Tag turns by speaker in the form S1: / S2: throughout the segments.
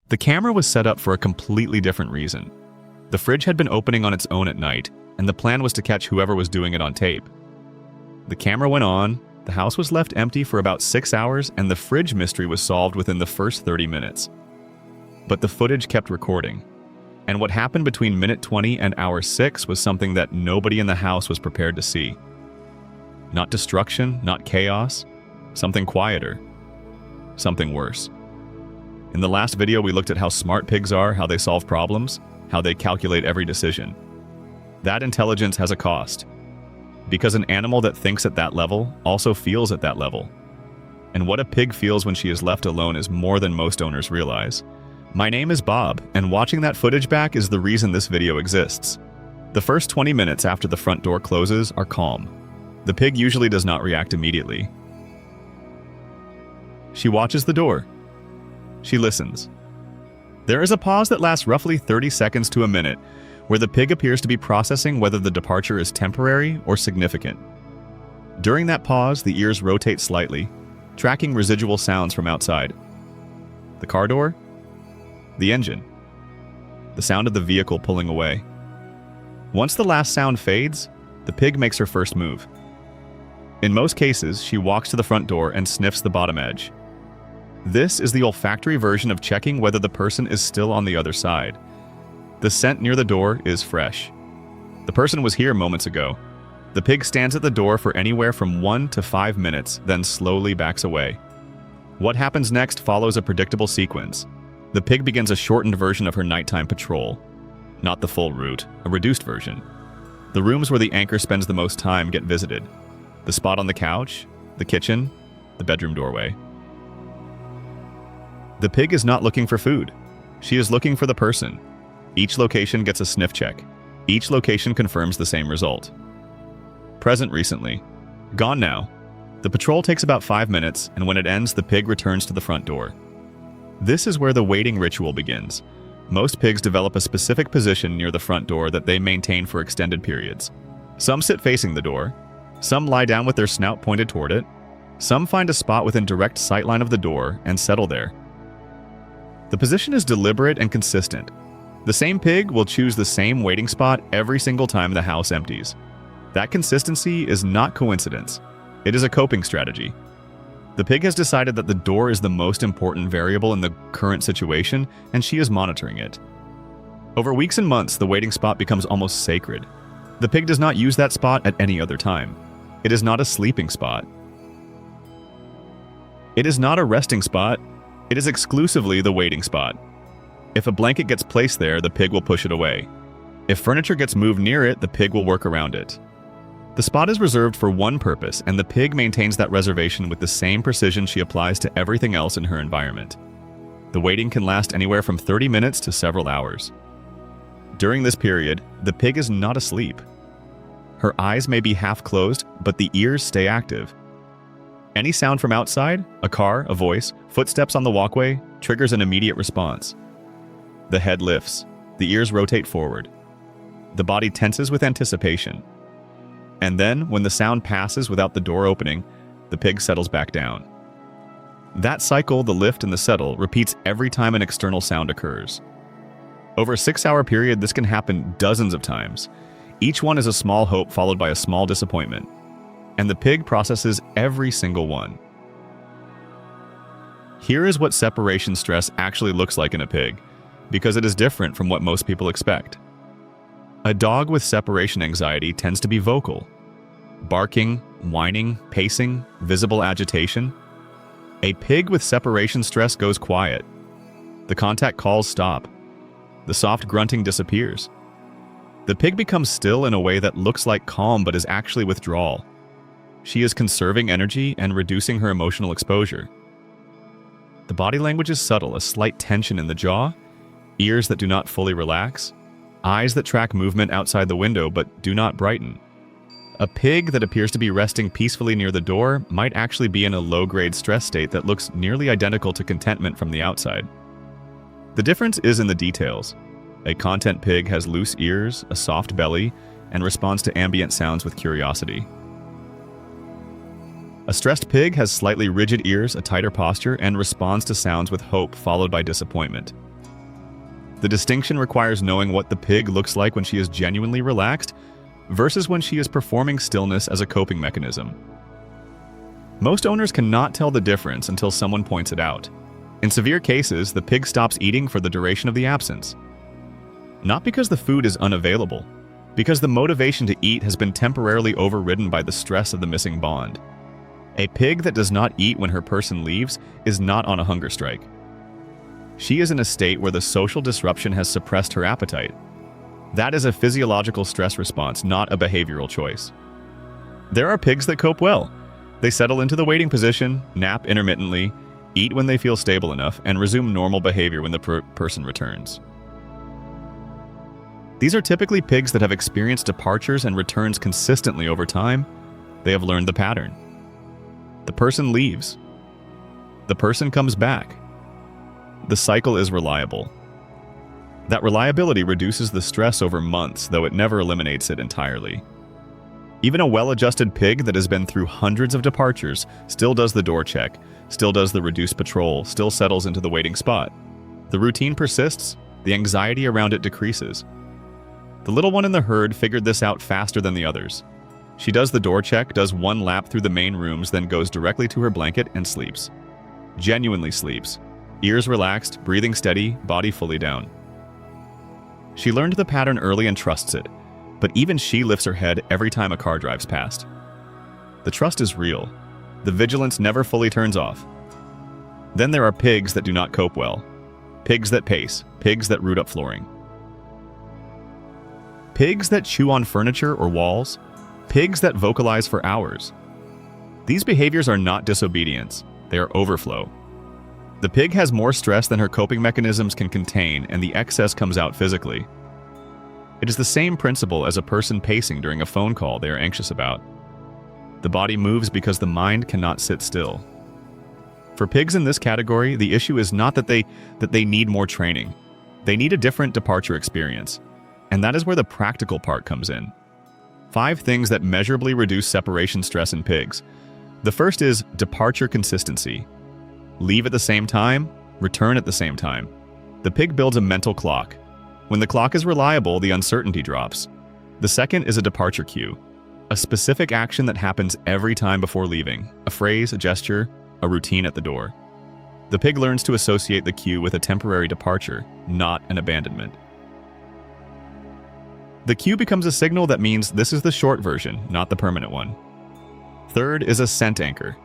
S1: The camera was set up for a completely different reason. The fridge had been opening on its own at night, and the plan was to catch whoever was doing it on tape. The camera went on, the house was left empty for about 6 hours, and the fridge mystery was solved within the first 30 minutes. But the footage kept recording, and what happened between minute 20 and hour 6 was something that nobody in the house was prepared to see. Not destruction, not chaos, something quieter, something worse. In the last video, we looked at how smart pigs are, how they solve problems, how they calculate every decision. That intelligence has a cost, because an animal that thinks at that level also feels at that level. And what a pig feels when she is left alone is more than most owners realize. My name is Bob, and watching that footage back is the reason this video exists. The first 20 minutes after the front door closes are calm. The pig usually does not react immediately. She watches the door. She listens. There is a pause that lasts roughly 30 seconds to a minute, where the pig appears to be processing whether the departure is temporary or significant. During that pause, the ears rotate slightly, tracking residual sounds from outside. The car door, the engine, the sound of the vehicle pulling away. Once the last sound fades, the pig makes her first move. In most cases, she walks to the front door and sniffs the bottom edge. This is the olfactory version of checking whether the person is still on the other side. The scent near the door is fresh. The person was here moments ago. The pig stands at the door for anywhere from 1 to 5 minutes, then slowly backs away. What happens next follows a predictable sequence. The pig begins a shortened version of her nighttime patrol. Not the full route, a reduced version. The rooms where the anchor spends the most time get visited. The spot on the couch, the kitchen, the bedroom doorway. The pig is not looking for food. She is looking for the person. Each location gets a sniff check. Each location confirms the same result. Present recently. Gone now. The patrol takes about 5 minutes, and when it ends, the pig returns to the front door. This is where the waiting ritual begins. Most pigs develop a specific position near the front door that they maintain for extended periods. Some sit facing the door. Some lie down with their snout pointed toward it. Some find a spot within direct sightline of the door and settle there. The position is deliberate and consistent. The same pig will choose the same waiting spot every single time the house empties. That consistency is not coincidence. It is a coping strategy. The pig has decided that the door is the most important variable in the current situation, and she is monitoring it. Over weeks and months, the waiting spot becomes almost sacred. The pig does not use that spot at any other time. It is not a sleeping spot. It is not a resting spot. It is exclusively the waiting spot. If a blanket gets placed there, the pig will push it away. If furniture gets moved near it, the pig will work around it. The spot is reserved for one purpose, and the pig maintains that reservation with the same precision she applies to everything else in her environment. The waiting can last anywhere from 30 minutes to several hours. During this period, the pig is not asleep. Her eyes may be half closed, but the ears stay active. Any sound from outside, a car, a voice, footsteps on the walkway, triggers an immediate response. The head lifts, the ears rotate forward. The body tenses with anticipation. And then, when the sound passes without the door opening, the pig settles back down. That cycle, the lift and the settle, repeats every time an external sound occurs. Over a 6-hour period, this can happen dozens of times. Each one is a small hope followed by a small disappointment. And the pig processes every single one. Here is what separation stress actually looks like in a pig, because it is different from what most people expect. A dog with separation anxiety tends to be vocal. Barking, whining, pacing, visible agitation. A pig with separation stress goes quiet. The contact calls stop. The soft grunting disappears. The pig becomes still in a way that looks like calm but is actually withdrawal. She is conserving energy and reducing her emotional exposure. The body language is subtle, a slight tension in the jaw, ears that do not fully relax, eyes that track movement outside the window but do not brighten. A pig that appears to be resting peacefully near the door might actually be in a low-grade stress state that looks nearly identical to contentment from the outside. The difference is in the details. A content pig has loose ears, a soft belly, and responds to ambient sounds with curiosity. A stressed pig has slightly rigid ears, a tighter posture, and responds to sounds with hope followed by disappointment. The distinction requires knowing what the pig looks like when she is genuinely relaxed versus when she is performing stillness as a coping mechanism. Most owners cannot tell the difference until someone points it out. In severe cases, the pig stops eating for the duration of the absence. Not because the food is unavailable, because the motivation to eat has been temporarily overridden by the stress of the missing bond. A pig that does not eat when her person leaves is not on a hunger strike. She is in a state where the social disruption has suppressed her appetite. That is a physiological stress response, not a behavioral choice. There are pigs that cope well. They settle into the waiting position, nap intermittently, eat when they feel stable enough, and resume normal behavior when the person returns. These are typically pigs that have experienced departures and returns consistently over time. They have learned the pattern. The person leaves. The person comes back. The cycle is reliable. That reliability reduces the stress over months, though it never eliminates it entirely. Even a well-adjusted pig that has been through hundreds of departures still does the door check, still does the reduced patrol, still settles into the waiting spot. The routine persists, the anxiety around it decreases. The little one in the herd figured this out faster than the others. She does the door check, does one lap through the main rooms, then goes directly to her blanket and sleeps. Genuinely sleeps. Ears relaxed, breathing steady, body fully down. She learned the pattern early and trusts it, but even she lifts her head every time a car drives past. The trust is real. The vigilance never fully turns off. Then there are pigs that do not cope well. Pigs that pace, pigs that root up flooring. Pigs that chew on furniture or walls, pigs that vocalize for hours. These behaviors are not disobedience, they are overflow. The pig has more stress than her coping mechanisms can contain, and the excess comes out physically. It is the same principle as a person pacing during a phone call they are anxious about. The body moves because the mind cannot sit still. For pigs in this category, the issue is not that they need more training. They need a different departure experience. And that is where the practical part comes in. 5 things that measurably reduce separation stress in pigs. The first is departure consistency. Leave at the same time, return at the same time. The pig builds a mental clock. When the clock is reliable, the uncertainty drops. The second is a departure cue. A specific action that happens every time before leaving. A phrase, a gesture, a routine at the door. The pig learns to associate the cue with a temporary departure, not an abandonment. The cue becomes a signal that means this is the short version, not the permanent one. Third is a scent anchor.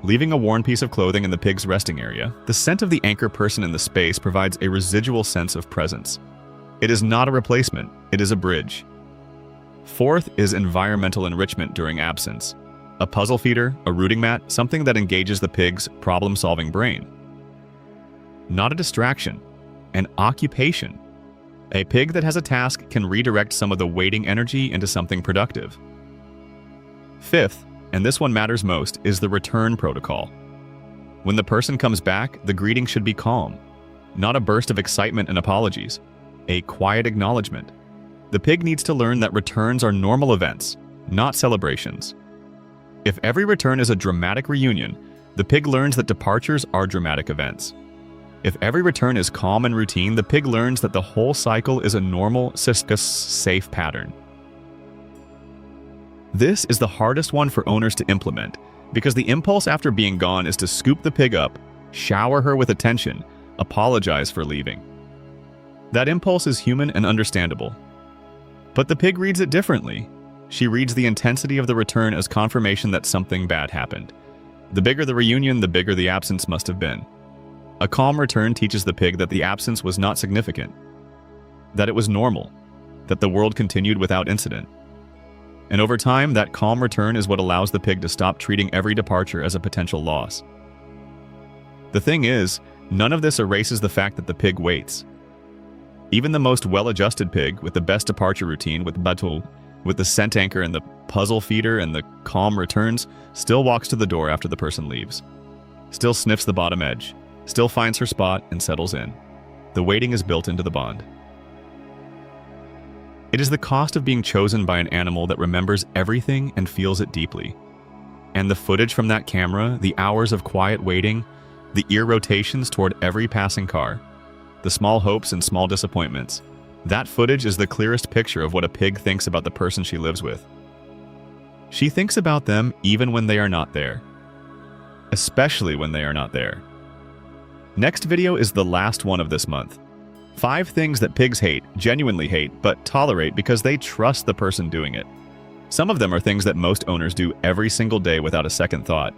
S1: Leaving a worn piece of clothing in the pig's resting area, the scent of the anchor person in the space provides a residual sense of presence. It is not a replacement, it is a bridge. Fourth is environmental enrichment during absence. A puzzle feeder, a rooting mat, something that engages the pig's problem-solving brain. Not a distraction, an occupation. A pig that has a task can redirect some of the waiting energy into something productive. Fifth, and this one matters most, is the return protocol. When the person comes back, the greeting should be calm, not a burst of excitement and apologies, a quiet acknowledgement. The pig needs to learn that returns are normal events, not celebrations. If every return is a dramatic reunion, the pig learns that departures are dramatic events. If every return is calm and routine, the pig learns that the whole cycle is a normal, safe pattern. This is the hardest one for owners to implement, because the impulse after being gone is to scoop the pig up, shower her with attention, apologize for leaving. That impulse is human and understandable. But the pig reads it differently. She reads the intensity of the return as confirmation that something bad happened. The bigger the reunion, the bigger the absence must have been. A calm return teaches the pig that the absence was not significant, that it was normal, that the world continued without incident. And over time, that calm return is what allows the pig to stop treating every departure as a potential loss. The thing is, none of this erases the fact that the pig waits. Even the most well-adjusted pig, with the best departure routine, with the scent anchor and the puzzle feeder and the calm returns, still walks to the door after the person leaves. Still sniffs the bottom edge. Still finds her spot and settles in. The waiting is built into the bond. It is the cost of being chosen by an animal that remembers everything and feels it deeply. And the footage from that camera, the hours of quiet waiting, the ear rotations toward every passing car, the small hopes and small disappointments. That footage is the clearest picture of what a pig thinks about the person she lives with. She thinks about them even when they are not there. Especially when they are not there. Next video is the last one of this month. 5 things that pigs hate, genuinely hate, but tolerate because they trust the person doing it. Some of them are things that most owners do every single day without a second thought.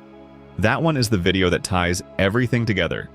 S1: That one is the video that ties everything together.